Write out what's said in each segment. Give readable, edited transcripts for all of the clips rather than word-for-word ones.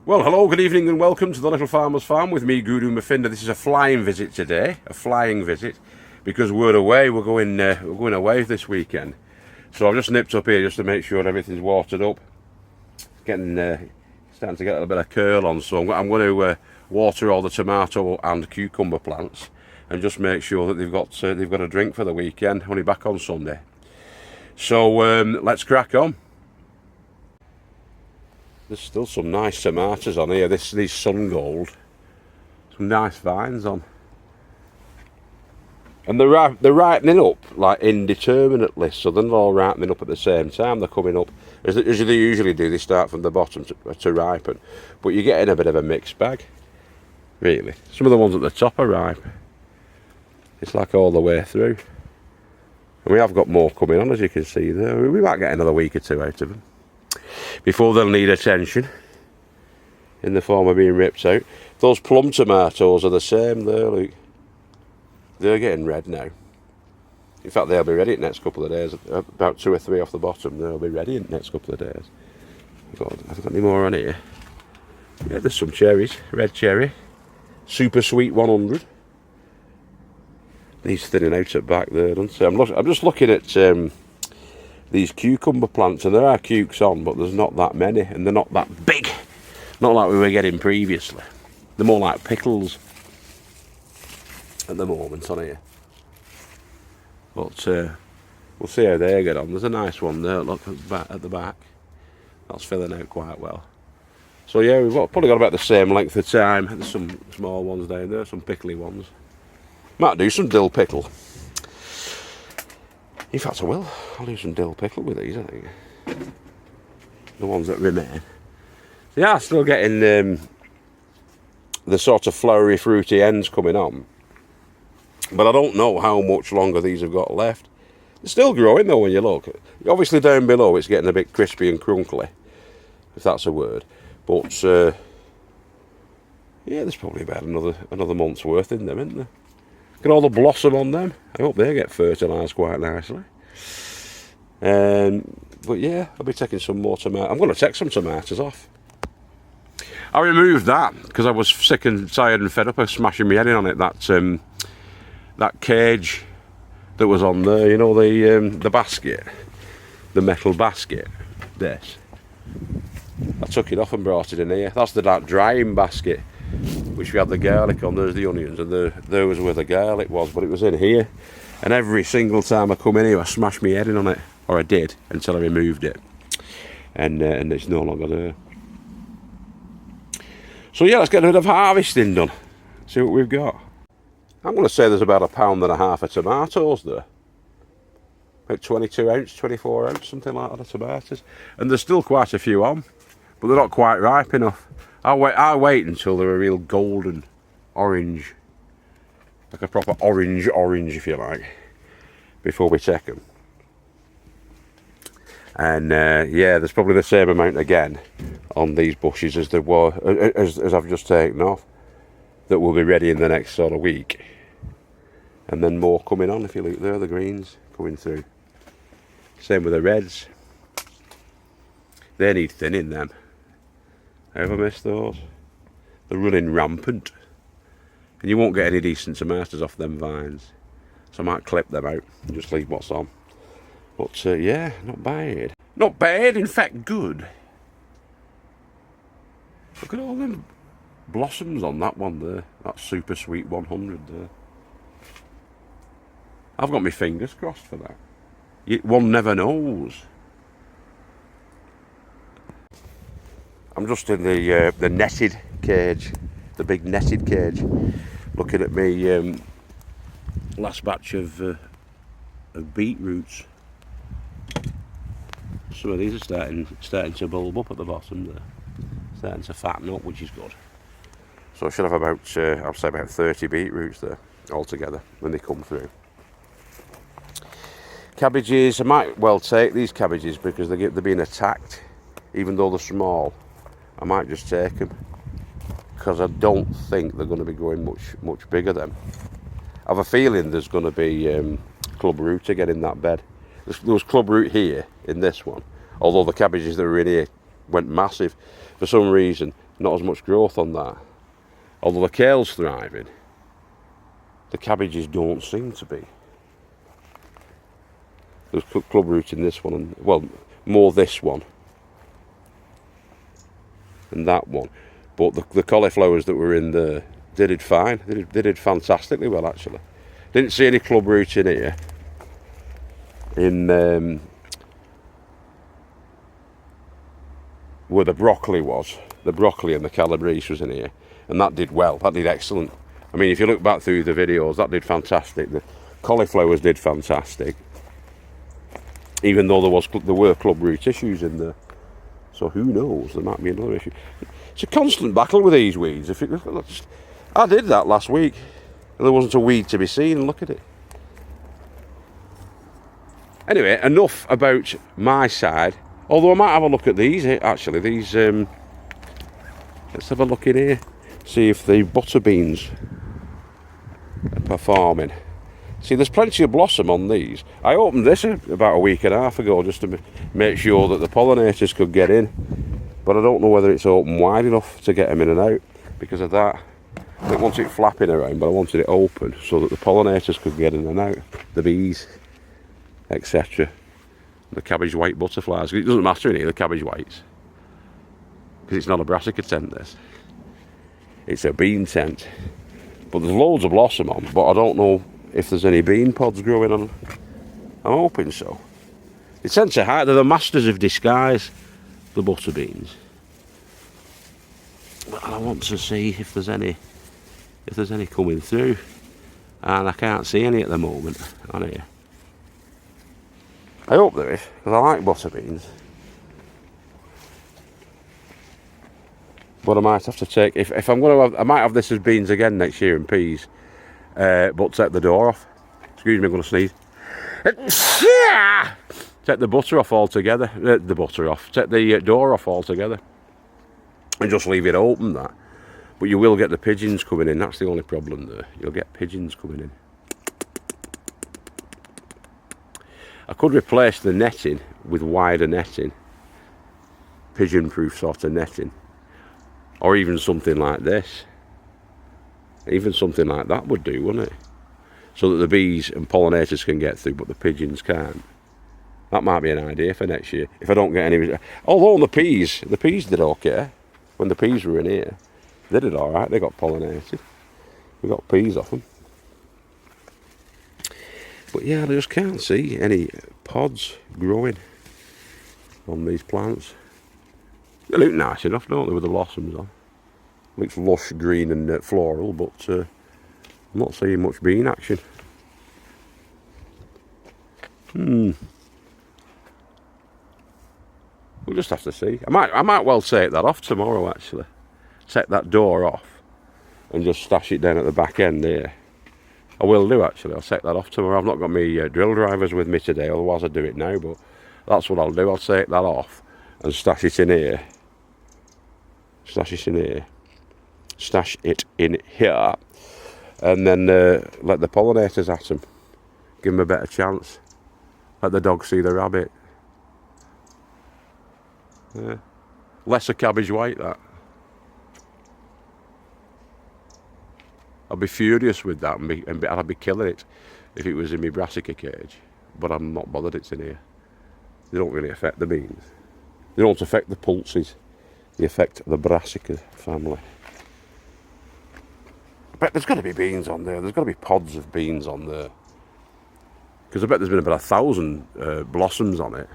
Well, hello, good evening and welcome to the Little Farmer's Farm with me, Guru Mafinda. This is a flying visit today, a flying visit, because we're away, we're going away this weekend. So I've just nipped up here just to make sure everything's watered up. Getting, starting to get a little bit of curl on, so I'm going to water all the tomato and cucumber plants and just make sure that they've got a drink for the weekend. Only back on Sunday. So let's crack on. There's still some nice tomatoes on here. These sun gold, some nice vines on, and they're ripening up like indeterminately. So they're not all ripening up at the same time. They're coming up as they usually do. They start from the bottom to ripen, but you're getting a bit of a mixed bag, really. Some of the ones at the top are ripe. It's like all the way through, and we have got more coming on, as you can see there. We might get another week or two out of them before they'll need attention in the form of being ripped out. Those plum tomatoes are the same there, look. They're getting red now. In fact, they'll be ready in the next couple of days. About 2 or 3 off the bottom, they'll be ready in the next couple of days. Have I got any more on here? Yeah, there's some cherries. Red cherry. Super sweet 100. These thinning out at back there, don't they? I'm just looking at these cucumber plants, and there are cukes on, but there's not that many, and they're not that big. Not like we were getting previously. They're more like pickles at the moment on here. But we'll see how they get on. There's a nice one there, look, at the back. That's filling out quite well. So yeah, we've probably got about the same length of time. There's some small ones down there, some pickly ones. Might do some dill pickle. In fact, I will. I'll do some dill pickle with these, I think. The ones that remain. Yeah, still getting the sort of flowery, fruity ends coming on. But I don't know how much longer these have got left. They're still growing, though, when you look. Obviously, down below, it's getting a bit crispy and crunkly, if that's a word. But, yeah, there's probably about another month's worth in them, isn't there? Look at all the blossom on them. I hope they get fertilised quite nicely. But yeah, I'll be taking some more tomatoes. I'm going to take some tomatoes off. I removed that because I was sick and tired and fed up of smashing my head in on it. That cage that was on there, you know, the basket, the metal basket. This. I took it off and brought it in here. That's the drying basket, which we had the garlic on. There's the onions, and there was where the garlic was, but it was in here. And every single time I come in here, I smash my head in on it, or I did until I removed it, and it's no longer there. So yeah, let's get a bit of harvesting done. See what we've got. I'm going to say there's about 1.5 pounds of tomatoes there. About 22 ounce, 24 ounce, something like that of tomatoes, and there's still quite a few on, but they're not quite ripe enough. I'll wait until they're a real golden orange, like a proper orange if you like, before we check them. And yeah, there's probably the same amount again on these bushes as there were, as I've just taken off, that will be ready in the next sort of week. And then more coming on, if you look there, the greens coming through. Same with the reds. They need thinning, them. Have I missed those? They're running rampant. And you won't get any decent tomatoes off them vines. So I might clip them out and just leave what's on. But yeah, not bad. Not bad, in fact good. Look at all them blossoms on that one there. That super sweet 100 there. I've got my fingers crossed for that. One never knows. I'm just in the netted cage, the big netted cage, looking at me last batch of beetroots. Some of these are starting to bulb up at the bottom there, starting to fatten up, which is good. So I should have about I'll say about 30 beetroots there altogether when they come through. Cabbages, I might well take these cabbages because they're being attacked, even though they're small. I might just take them because I don't think they're going to be growing much bigger then. I have a feeling there's going to be club root again in that bed. There was club root here in this one, although the cabbages that were in here went massive. For some reason, Not as much growth on that. Although the kale's thriving, the cabbages don't seem to be. There's club root in this one, and well, more this one and that one. But the cauliflowers that were in there, they did fine. They did fantastically well, actually. Didn't see any club root in here. In where the broccoli was, the broccoli and the calabrese was in here, and that did well. That did excellent. I mean, if you look back through the videos, that did fantastic. The cauliflowers did fantastic, even though there were club root issues in there. So who knows? There might be another issue. It's a constant battle with these weeds. I did that last week, and there wasn't a weed to be seen. And look at it. Anyway, enough about my side. Although I might have a look at these, actually. These, let's have a look in here. See if the butter beans are performing. See, there's plenty of blossom on these. I opened this about a week and a half ago just to make sure that the pollinators could get in. But I don't know whether it's open wide enough to get them in and out because of that. I didn't want it flapping around, but I wanted it open so that the pollinators could get in and out. The bees, etc. The cabbage white butterflies. It doesn't matter in here, the cabbage whites. Because it's not a brassica tent, this. It's a bean tent. But there's loads of blossom on, but I don't know if there's any bean pods growing on. I'm hoping so. They tend to hide. They're the masters of disguise, the butter beans. And I want to see if there's any coming through. And I can't see any at the moment on here. I hope there is, because I like butter beans. But I might have to take, if I'm going to have, I might have this as beans again next year and peas. But take the door off. Excuse me, I'm going to sneeze. Take the butter off altogether. Take the door off altogether. And just leave it open, that. But you will get the pigeons coming in. That's the only problem there. You'll get pigeons coming in. I could replace the netting with wider netting. Pigeon-proof sort of netting. Or even something like this. Even something like that would do, wouldn't it? So that the bees and pollinators can get through, but the pigeons can't. That might be an idea for next year. If I don't get any... Although the peas did okay. When the peas were in here, they did alright. They got pollinated. We got peas off them. But yeah, I just can't see any pods growing on these plants. They look nice enough, don't they, with the blossoms on. Looks lush, green and floral, but I'm not seeing much bean action. We'll just have to see. I might well take that off tomorrow, actually. Take that door off and just stash it down at the back end here. I will do, actually. I'll take that off tomorrow. I've not got my drill drivers with me today, otherwise I'd do it now, but that's what I'll do. I'll take that off and stash it in here. Stash it in here. Stash it in here. And then let the pollinators at them. Give them a better chance. Let the dog see the rabbit. Yeah. Lesser cabbage white, that. I'd be furious with that and I'd be killing it if it was in my brassica cage. But I'm not bothered it's in here. They don't really affect the beans. They don't affect the pulses. They affect the brassica family. I bet there's got to be beans on there. There's got to be pods of beans on there. Because I bet there's been about 1,000 blossoms on it.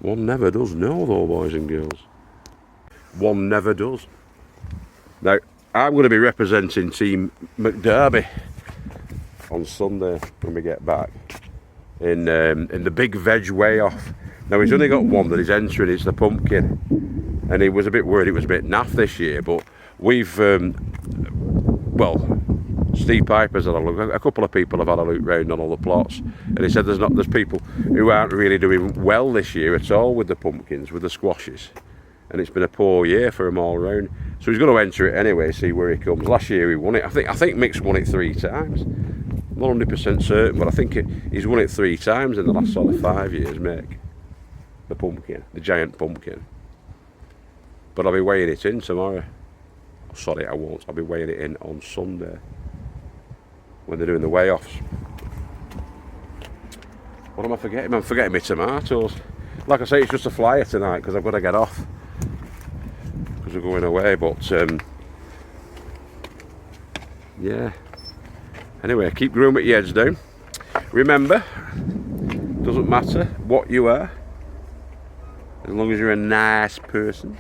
One never does know, though, boys and girls. One never does. Now, I'm going to be representing Team McDerby on Sunday when we get back in the big veg weigh-off. Now, he's only got one that he's entering. It's the pumpkin, and he was a bit worried it was a bit naff this year. But we've, well, Steve Piper's had a look. A couple of people have had a look round on all the plots, and he said there's people who aren't really doing well this year at all with the pumpkins, with the squashes. And it's been a poor year for him all round. So he's going to enter it anyway, see where he comes. Last year he won it. I think Mick's won it 3 times. I'm not 100% certain, but I think he's won it 3 times in the last sort of 5 years, Mick. the pumpkin, the giant pumpkin. But I'll be weighing it in tomorrow. Sorry, I won't. I'll be weighing it in on Sunday when they're doing the weigh-offs. What am I forgetting? I'm forgetting my tomatoes. Like I say, it's just a flyer tonight because I've got to get off because we're going away. But yeah. Anyway, keep growing with your heads down. Remember, doesn't matter what you are, as long as you're a nice person.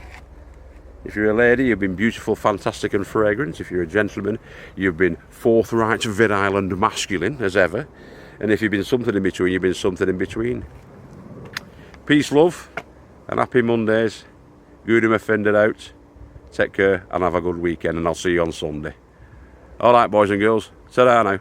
If you're a lady, you've been beautiful, fantastic and fragrant. If you're a gentleman, you've been forthright, virile and masculine as ever. And if you've been something in between, you've been something in between. Peace, love, and happy Mondays. Good and offended out. Take care and have a good weekend, and I'll see you on Sunday. All right, boys and girls. Ta-ra now.